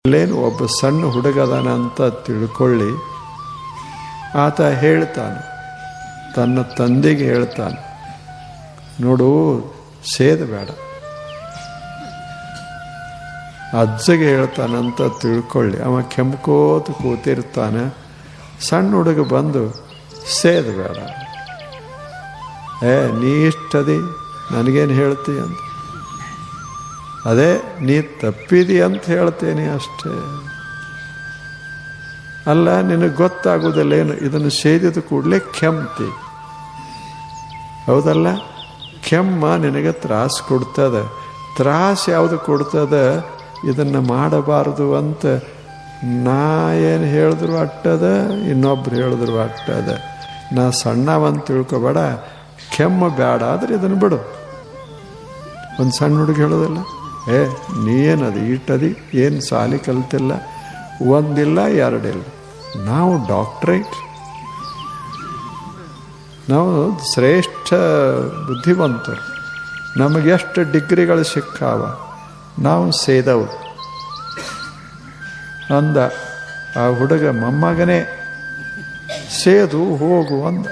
ಅಲ್ಲೇನು ಒಬ್ಬ ಸಣ್ಣ ಹುಡುಗದಾನ ಅಂತ ತಿಳ್ಕೊಳ್ಳಿ. ಆತ ಹೇಳ್ತಾನೆ, ತನ್ನ ತಂದೆಗೆ ಹೇಳ್ತಾನೆ, ನೋಡು ಸೇದಬೇಡ. ಅಜ್ಜಗೆ ಹೇಳ್ತಾನಂತ ತಿಳ್ಕೊಳ್ಳಿ. ಅವ ಕೆಂಪ್ಕೋತ ಕೂತಿರ್ತಾನೆ. ಸಣ್ಣ ಹುಡುಗ ಬಂದು ಸೇದಬೇಡ, ನೀ ಇಷ್ಟದಿ ನನಗೇನು ಹೇಳ್ತಿ ಅಂತ. ಅದೇ ನೀ ತಪ್ಪಿದಿ ಅಂತ ಹೇಳ್ತೇನೆ ಅಷ್ಟೇ. ಅಲ್ಲ, ನಿನಗೆ ಗೊತ್ತಾಗೋದಿಲ್ಲ ಏನು, ಇದನ್ನು ಸೇದಿದ ಕೂಡಲೇ ಕೆಮ್ತಿ, ಹೌದಲ್ಲ? ಕೆಮ್ಮ ನಿನಗೆ ತ್ರಾಸು ಕೊಡ್ತದ. ತ್ರಾಸು ಯಾವುದು ಕೊಡ್ತದ, ಇದನ್ನು ಮಾಡಬಾರದು ಅಂತ ನಾ ಏನು ಹೇಳಿದ್ರು ಅಟ್ಟದ, ಇನ್ನೊಬ್ರು ಹೇಳಿದ್ರು ಅಟ್ಟದ. ನಾ ಸಣ್ಣವಂತ ತಿಳ್ಕೊಬೇಡ, ಕೆಮ್ಮ ಬೇಡ ಆದರೆ ಇದನ್ನು ಬಿಡು. ಒಂದು ಸಣ್ಣ ಹುಡುಗ ಹೇಳೋದಿಲ್ಲ, ನೀ ಏನದು ಇಟ್ಟದಿ, ಏನು ಸಾಲಿ ಕಲ್ತಿಲ್ಲ, ಒಂದಿಲ್ಲ ಎರಡಿಲ್ಲ. ನಾವು ಡಾಕ್ಟ್ರೇಟ್, ನಾವು ಶ್ರೇಷ್ಠ ಬುದ್ಧಿವಂತರು, ನಮಗೆಷ್ಟು ಡಿಗ್ರಿಗಳು ಸಿಕ್ಕಾವ, ನಾವು ಸೇದವು ಅಂದ. ಆ ಹುಡುಗ ಮೊಮ್ಮಗನೇ ಸೇದು ಹೋಗು ಅಂದ.